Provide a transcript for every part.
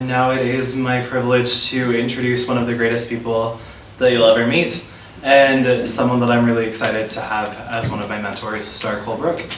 Now it is my privilege to introduce one of the greatest people that you'll ever meet, and someone that I'm really excited to have as one of my mentors, Star Coulbrooke.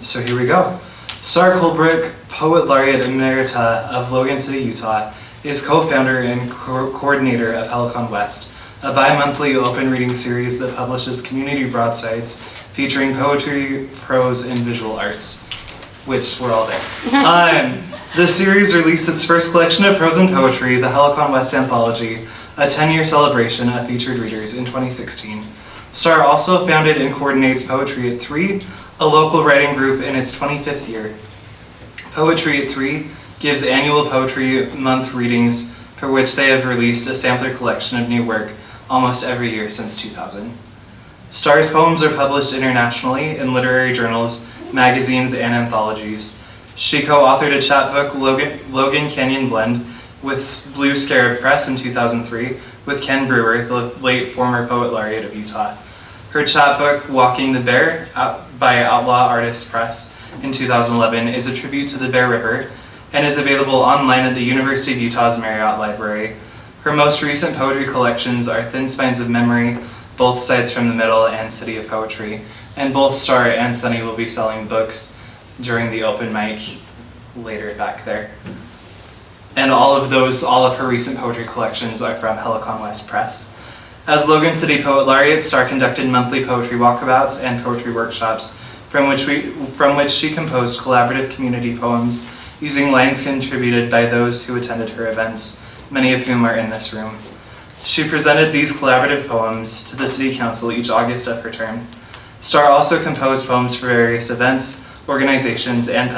So here we go. Star Coulbrooke, Poet Laureate Emerita of Logan City, Utah, is co-founder and coordinator of Helicon West, a bi-monthly open reading series that publishes community broadsides featuring poetry, prose, and visual arts, which we're all there. The series released its first collection of prose and poetry, the Helicon West Anthology, a 10-year celebration of featured readers in 2016. Star also founded and coordinates Poetry at 3, a local writing group in its 25th year. Poetry at 3 gives annual Poetry Month readings for which they have released a sampler collection of new work almost every year since 2000. Star's poems are published internationally in literary journals, magazines, and anthologies. She co-authored a chapbook, Logan Canyon Blend, with Blue Scarab Press in 2003 with Ken Brewer, the late former Poet Laureate of Utah. Her chapbook, Walking the Bear, by Outlaw Artists Press in 2011, is a tribute to the Bear River and is available online at the University of Utah's Marriott Library. Her most recent poetry collections are Thin Spines of Memory, Both Sides from the Middle, and City of Poetry, and both Star and Sunny will be selling books during the open mic later back there. And all of her recent poetry collections are from Helicon West Press. As Logan City Poet Laureate, Star conducted monthly poetry walkabouts and poetry workshops from which she composed collaborative community poems using lines contributed by those who attended her events, many of whom are in this room. She presented these collaborative poems to the City Council each August of her term. Star also composed poems for various events, organizations, and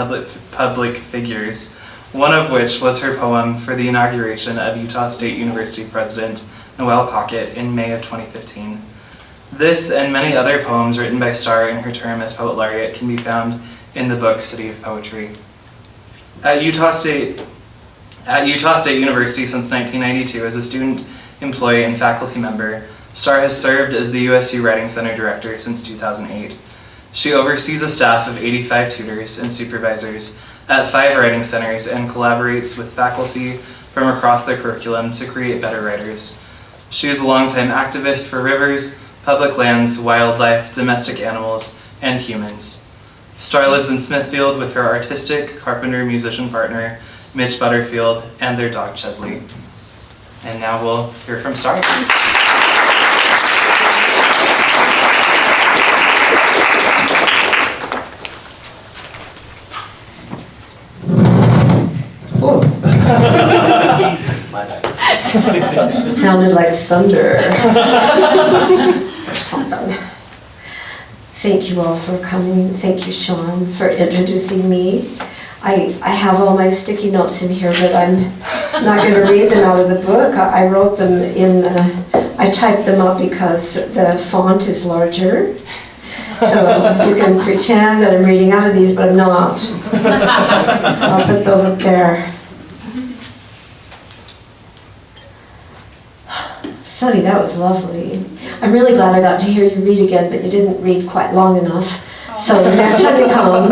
public figures, one of which was her poem for the inauguration of Utah State University President Noel Cockett in May of 2015. This and many other poems written by Star in her term as Poet Laureate can be found in the book City of Poetry. At Utah State University since 1992 as a student, employee, and faculty member, Star has served as the USU Writing Center Director since 2008. She oversees a staff of 85 tutors and supervisors at 5 writing centers and collaborates with faculty from across the curriculum to create better writers. She is a longtime activist for rivers, public lands, wildlife, domestic animals, and humans. Star lives in Smithfield with her artistic carpenter-musician partner, Mitch Butterfield, and their dog, Chesley. And now we'll hear from Star. Sounded like thunder. Something. Thank you all for coming. Thank you, Sean, for introducing me. I have all my sticky notes in here, but I'm not going to read them out of the book. I wrote them I typed them up because the font is larger. So you can pretend that I'm reading out of these, but I'm not. I'll put those up there. Sunny, that was lovely. I'm really glad I got to hear you read again, but you didn't read quite long enough. So the next time you come,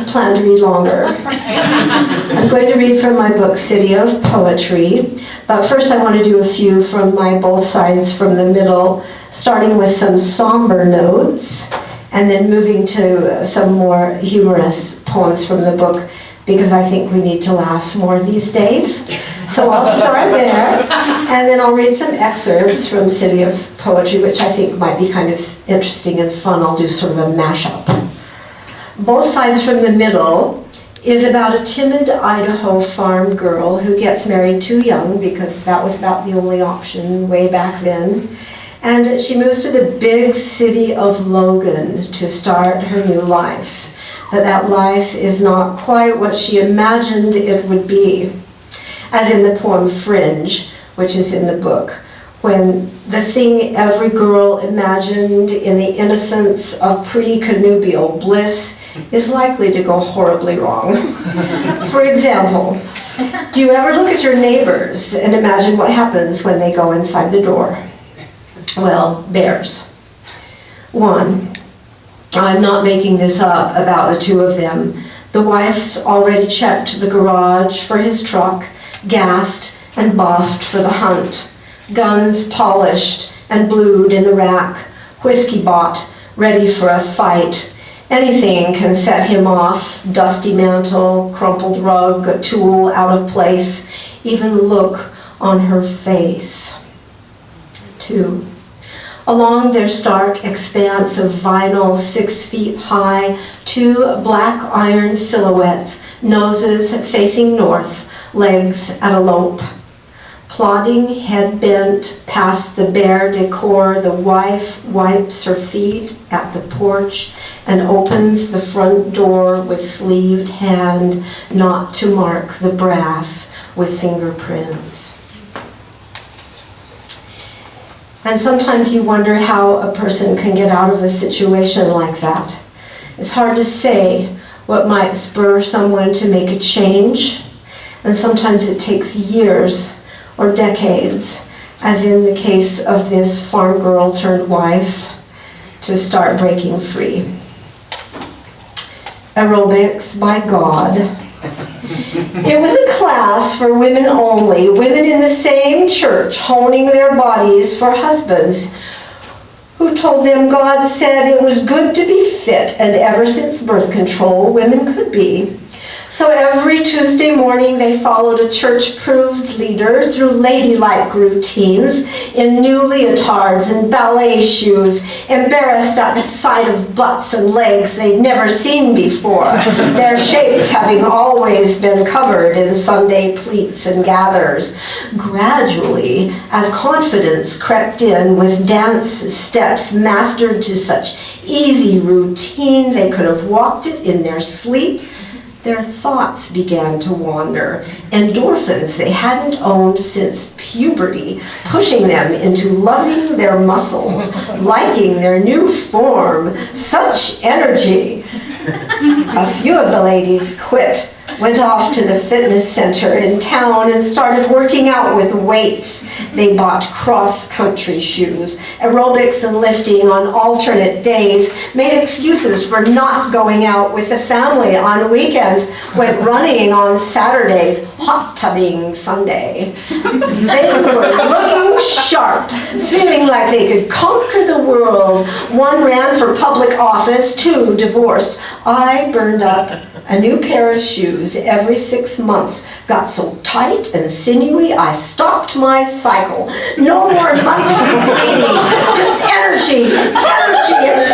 plan to read longer. I'm going to read from my book, City of Poetry. But first I want to do a few from my Both Sides from the Middle, starting with some somber notes, and then moving to some more humorous poems from the book, because I think we need to laugh more these days. So I'll start there, and then I'll read some excerpts from City of Poetry, which I think might be kind of interesting and fun. I'll do sort of a mashup. Both Sides from the Middle is about a timid Idaho farm girl who gets married too young, because that was about the only option way back then. And she moves to the big city of Logan to start her new life. But that life is not quite what she imagined it would be. As in the poem Fringe, which is in the book, when the thing every girl imagined in the innocence of pre-connubial bliss is likely to go horribly wrong. For example, do you ever look at your neighbors and imagine what happens when they go inside the door? Well, bears. One, I'm not making this up about the two of them. The wife's already checked the garage for his truck, gassed and buffed for the hunt, guns polished and blued in the rack, whiskey bought, ready for a fight. Anything can set him off, dusty mantle, crumpled rug, a tool out of place, even the look on her face. 2. Along their stark expanse of vinyl 6 feet high, 2 black iron silhouettes, noses facing north, legs at a lope. Plodding, head bent, past the bare decor, the wife wipes her feet at the porch and opens the front door with sleeved hand, not to mark the brass with fingerprints. And sometimes you wonder how a person can get out of a situation like that. It's hard to say what might spur someone to make a change, and sometimes it takes years or decades, as in the case of this farm girl turned wife, to start breaking free. Aerobics by God. It was a class for women only, women in the same church honing their bodies for husbands who told them God said it was good to be fit, and ever since birth control, women could be. So every Tuesday morning they followed a church-approved leader through ladylike routines in new leotards and ballet shoes, embarrassed at the sight of butts and legs they'd never seen before, their shapes having always been covered in Sunday pleats and gathers. Gradually, as confidence crept in with dance steps mastered to such easy routine they could have walked it in their sleep, their thoughts began to wander, endorphins they hadn't owned since puberty, pushing them into loving their muscles, liking their new form, such energy. A few of the ladies quit, went off to the fitness center in town and started working out with weights. They bought cross-country shoes, aerobics and lifting on alternate days, made excuses for not going out with the family on weekends, went running on Saturdays, hot tubbing Sunday. They were looking sharp, feeling like they could conquer the world. One ran for public office, 2 divorced. I burned up a new pair of shoes every 6 months. Got so tight and sinewy, I stopped my cycle. No more monthly waiting, just energy and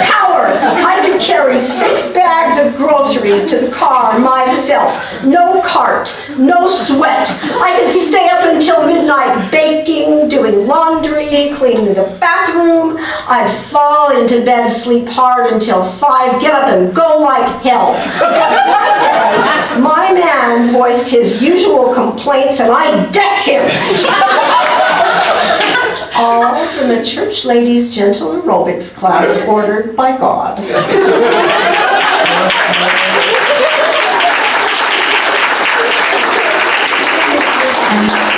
power. I could carry 6 bags of groceries to the car myself. No cart, no sweat. I could stay up until midnight baking, doing laundry, cleaning the bathroom. I'd fall into bed, sleep hard until 5, get up and go like hell. My man voiced his usual complaints and I decked him. All from a church lady's gentle aerobics class ordered by God.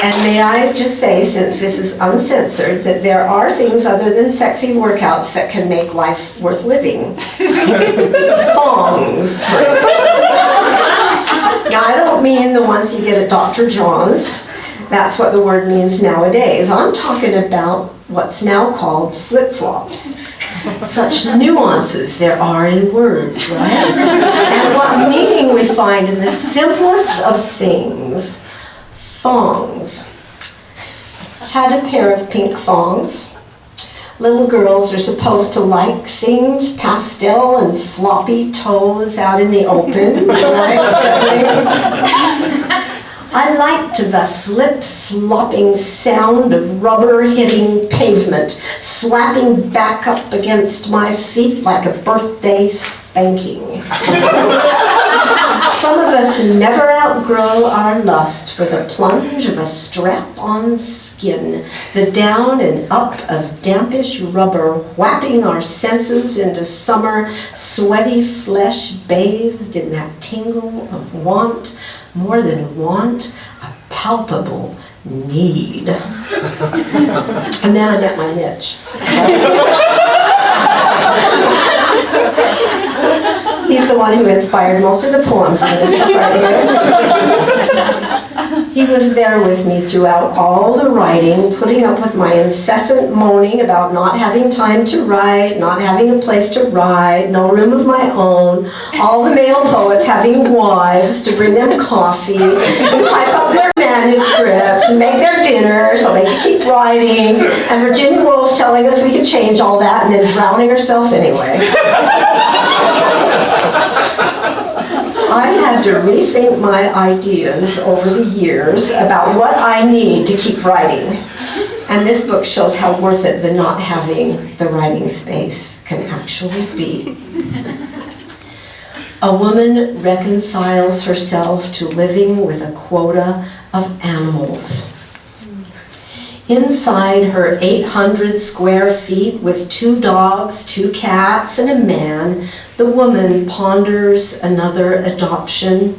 And may I just say, since this is uncensored, that there are things other than sexy workouts that can make life worth living. Thongs. Now, I don't mean the ones you get at Dr. John's. That's what the word means nowadays. I'm talking about what's now called flip-flops. Such nuances there are in words, right? And what meaning we find in the simplest of things. Thongs. Had a pair of pink thongs. Little girls are supposed to like things pastel and floppy toes out in the open. I liked the slip-slopping sound of rubber hitting pavement, slapping back up against my feet like a birthday spanking. Some of us never outgrow our lust for the plunge of a strap-on skin, the down and up of dampish rubber, whapping our senses into summer, sweaty flesh bathed in that tingle of want, more than want, a palpable need. And then I met my niche. He's the one who inspired most of the poems in this book right here. He was there with me throughout all the writing, putting up with my incessant moaning about not having time to write, not having a place to write, no room of my own, all the male poets having wives to bring them coffee, and type up their manuscripts, and make their dinner so they could keep writing, and Virginia Woolf telling us we could change all that and then drowning herself anyway. I've had to rethink my ideas over the years about what I need to keep writing. And this book shows how worth it the not having the writing space can actually be. A woman reconciles herself to living with a quota of animals. Inside her 800 square feet with 2 dogs, 2 cats, and a man, the woman ponders another adoption.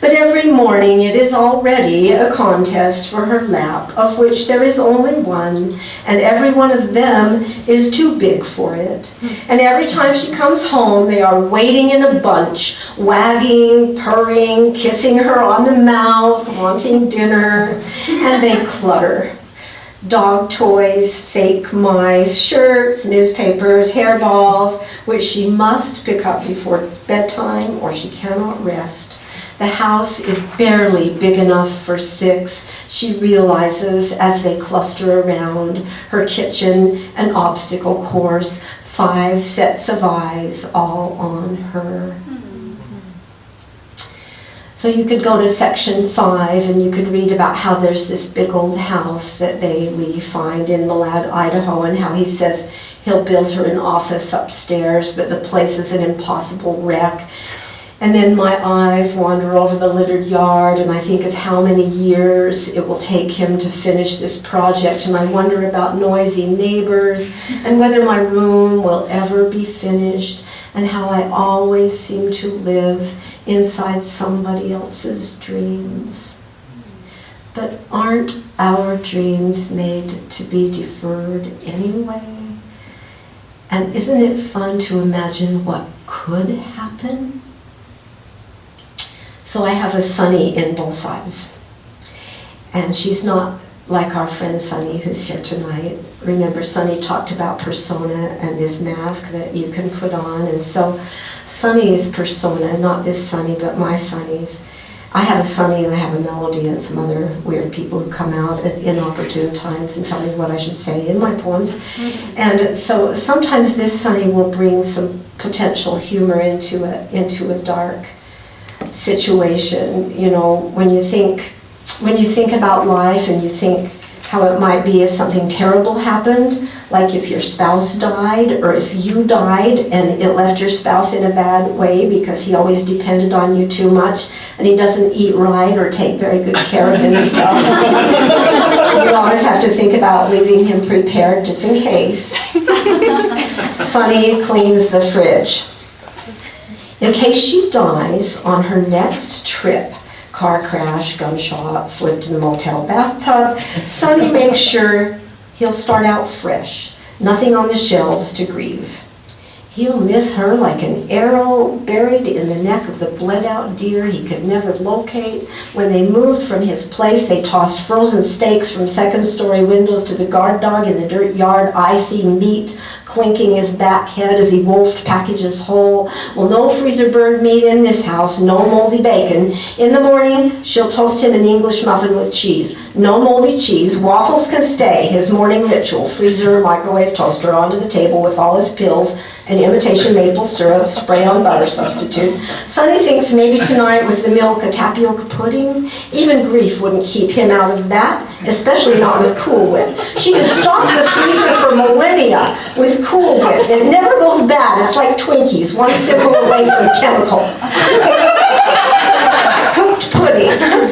But every morning it is already a contest for her lap, of which there is only one, and every one of them is too big for it. And every time she comes home, they are waiting in a bunch, wagging, purring, kissing her on the mouth, wanting dinner, and they clutter. Dog toys, fake mice, shirts, newspapers, hairballs, which she must pick up before bedtime or she cannot rest. The house is barely big enough for 6, she realizes as they cluster around her kitchen, an obstacle course, 5 sets of eyes all on her. So you could go to section 5 and you could read about how there's this big old house that we find in Malad, Idaho, and how he says he'll build her an office upstairs, but the place is an impossible wreck. And then my eyes wander over the littered yard and I think of how many years it will take him to finish this project, and I wonder about noisy neighbors and whether my room will ever be finished, and how I always seem to live inside somebody else's dreams. But aren't our dreams made to be deferred anyway? And isn't it fun to imagine what could happen? So I have a Sunny in both sides. And she's not like our friend Sunny who's here tonight. Remember, Sunny talked about persona and this mask that you can put on, and so Sunny's persona, not this Sunny, but my Sunny's. I have a Sunny and I have a Melody and some other weird people who come out at inopportune times and tell me what I should say in my poems. And so sometimes this Sunny will bring some potential humor into a dark situation. You know, when you think about life and you think how it might be if something terrible happened, like if your spouse died or if you died and it left your spouse in a bad way because he always depended on you too much and he doesn't eat right or take very good care of himself. You always have to think about leaving him prepared just in case. Sunny cleans the fridge. In case she dies on her next trip, car crash, gunshot, slipped in the motel bathtub, Sunny makes sure he'll start out fresh, nothing on the shelves to grieve. He'll miss her like an arrow buried in the neck of the bled-out deer he could never locate. When they moved from his place, they tossed frozen steaks from second-story windows to the guard dog in the dirt yard, icy meat clinking his back head as he wolfed packages whole. Well, no freezer-burned meat in this house, no moldy bacon. In the morning, she'll toast him an English muffin with cheese. No moldy cheese, waffles can stay, his morning ritual. Freezer, microwave, toaster, onto the table with all his pills, and imitation maple syrup, spray on butter substitute. Sunny thinks maybe tonight with the milk a tapioca pudding. Even grief wouldn't keep him out of that, especially not with Cool Whip. She could stock the freezer for millennia with Cool Whip. It never goes bad. It's like Twinkies, one symbol away from chemical. Cooked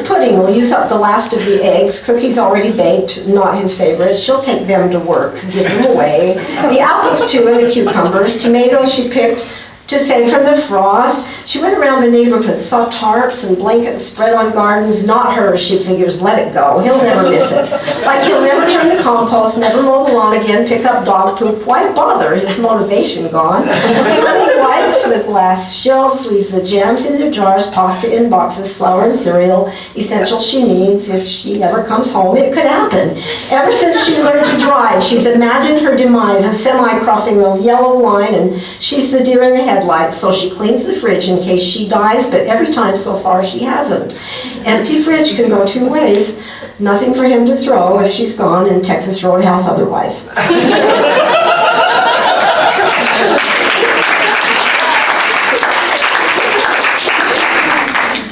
pudding will use up the last of the eggs. Cookies already baked, not his favorite. She'll take them to work, give them away. The apples too and the cucumbers. Tomatoes she picked to save from the frost. She went around the neighborhood, saw tarps and blankets spread on gardens. Not hers, she figures, let it go. He'll never miss it. Like he'll never turn the compost, never mow the lawn again, pick up dog poop. Why bother? His motivation gone. So he wipes the glass shelves, leaves the jams in their jars, pasta in boxes, flour and cereal, essentials she needs. If she ever comes home, it could happen. Ever since she learned to drive, she's imagined her demise, a semi crossing the yellow line, and she's the deer in the headlights, so she cleans the fridge in case she dies, but every time so far she hasn't. Empty fridge can go two ways. Nothing for him to throw if she's gone, and Texas Roadhouse otherwise.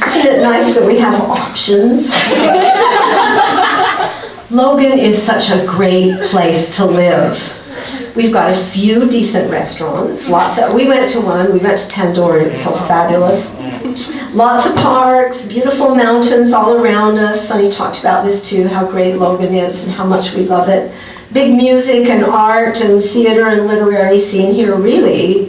Isn't it nice that we have options? Logan is such a great place to live. We've got a few decent restaurants. We went to one, we went to Tandoori, it was so fabulous. Lots of parks, beautiful mountains all around us. Sonny talked about this too, how great Logan is and how much we love it. Big music and art and theater and literary scene here, really.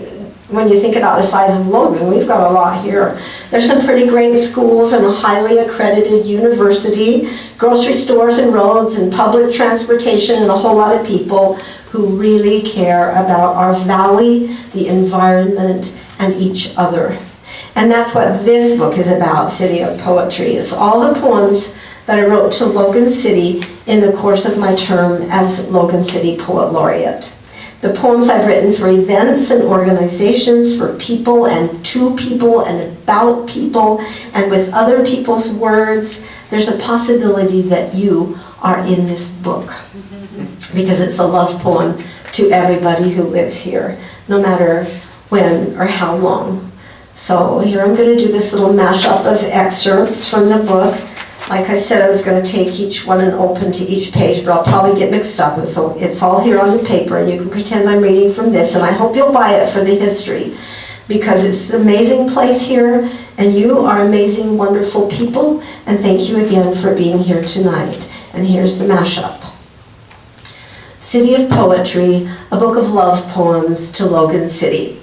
When you think about the size of Logan, we've got a lot here. There's some pretty great schools and a highly accredited university, grocery stores and roads and public transportation, and a whole lot of people who really care about our valley, the environment, and each other. And that's what this book is about, City of Poetry. It's all the poems that I wrote to Logan City in the course of my term as Logan City Poet Laureate. The poems I've written for events and organizations, for people and to people and about people, and with other people's words. There's a possibility that you are in this book, because it's a love poem to everybody who lives here, no matter when or how long. So here I'm going to do this little mashup of excerpts from the book. Like I said, I was going to take each one and open to each page, but I'll probably get mixed up. And so it's all here on the paper, and you can pretend I'm reading from this. And I hope you'll buy it for the history, because it's an amazing place here, and you are amazing, wonderful people. And thank you again for being here tonight. And here's the mashup. City of Poetry, a book of love poems to Logan City.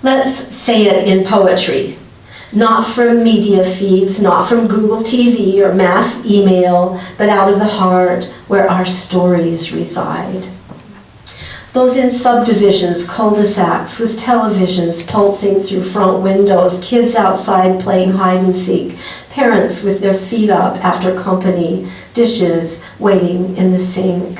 Let's say it in poetry. Not from media feeds, not from Google TV or mass email, but out of the heart where our stories reside. Those in subdivisions, cul-de-sacs, with televisions pulsing through front windows, kids outside playing hide and seek, parents with their feet up after company, dishes waiting in the sink.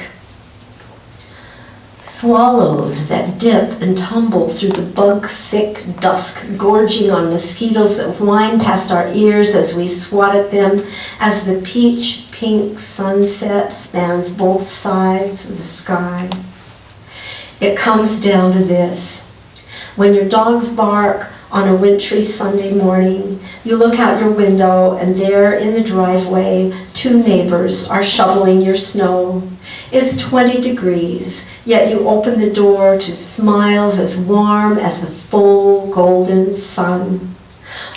Swallows that dip and tumble through the bug-thick dusk, gorging on mosquitoes that whine past our ears as we swat at them, as the peach-pink sunset spans both sides of the sky. It comes down to this. When your dogs bark on a wintry Sunday morning, you look out your window, and there in the driveway, two neighbors are shoveling your snow. It's 20 degrees, yet you open the door to smiles as warm as the full golden sun.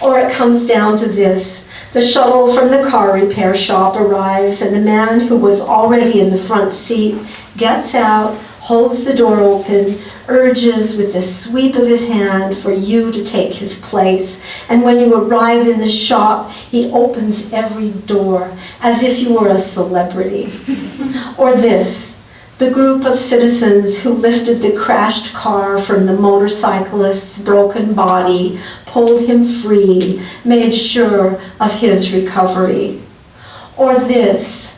Or it comes down to this. The shuttle from the car repair shop arrives, and the man who was already in the front seat gets out, holds the door open, urges with the sweep of his hand for you to take his place. And when you arrive in the shop, he opens every door as if you were a celebrity. Or this, the group of citizens who lifted the crashed car from the motorcyclist's broken body, pulled him free, made sure of his recovery. Or this,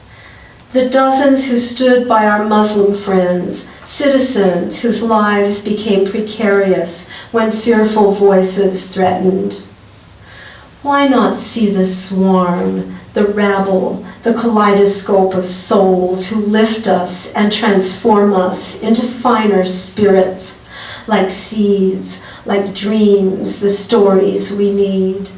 the dozens who stood by our Muslim friends, citizens whose lives became precarious when fearful voices threatened. Why not see the swarm, the rabble, the kaleidoscope of souls who lift us and transform us into finer spirits, like seeds, like dreams, the stories we need.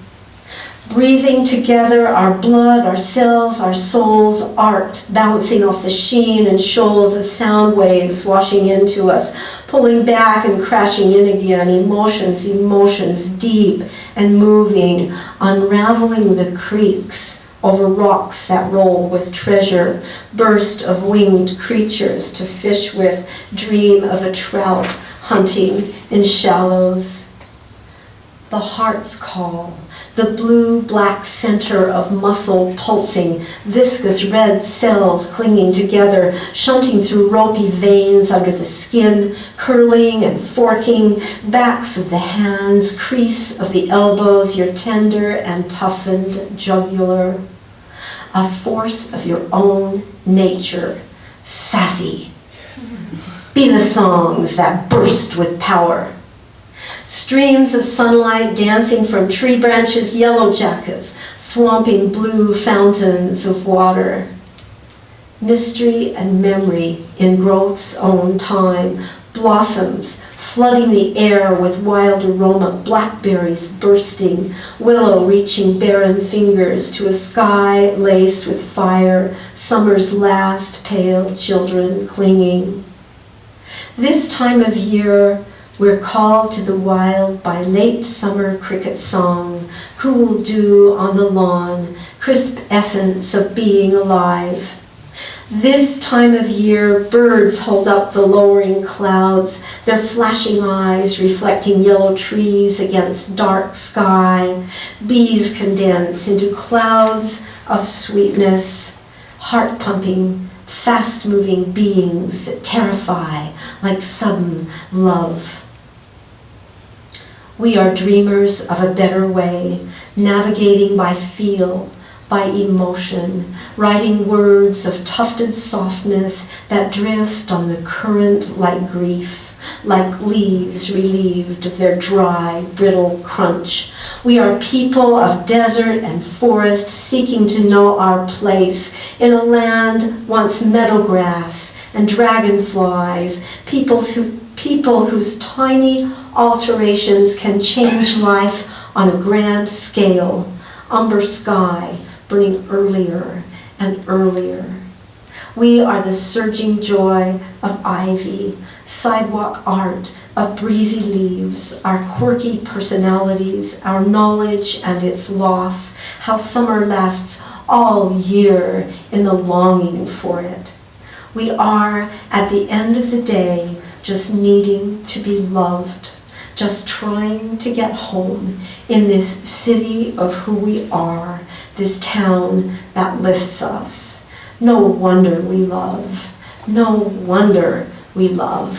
Breathing together our blood, our cells, our souls, art bouncing off the sheen and shoals of sound waves washing into us, pulling back and crashing in again, emotions, emotions deep and moving, unraveling the creeks over rocks that roll with treasure, burst of winged creatures to fish with, dream of a trout hunting in shallows. the heart's call, the blue-black center of muscle pulsing, viscous red cells clinging together, shunting through ropey veins under the skin, curling and forking, backs of the hands, crease of the elbows, your tender and toughened jugular. A force of your own nature, sassy. Be the songs that burst with power. Streams of sunlight dancing from tree branches, yellow jackets, swamping blue fountains of water. Mystery and memory in growth's own time, blossoms flooding the air with wild aroma, blackberries bursting, willow reaching barren fingers to a sky laced with fire, summer's last pale children clinging. This time of year, we're called to the wild by late summer cricket song, cool dew on the lawn, crisp essence of being alive. This time of year, birds hold up the lowering clouds, their flashing eyes reflecting yellow trees against dark sky. Bees condense into clouds of sweetness, heart-pumping, fast-moving beings that terrify like sudden love. We are dreamers of a better way, navigating by feel, by emotion, writing words of tufted softness that drift on the current like grief, like leaves relieved of their dry, brittle crunch. We are people of desert and forest seeking to know our place in a land once meadowgrass and dragonflies, people whose tiny alterations can change life on a grand scale, umber sky burning earlier and earlier. We are the surging joy of ivy, sidewalk art of breezy leaves, our quirky personalities, our knowledge and its loss, how summer lasts all year in the longing for it. We are, at the end of the day, just needing to be loved, just trying to get home in this city of who we are, this town that lifts us. No wonder we love. No wonder we love.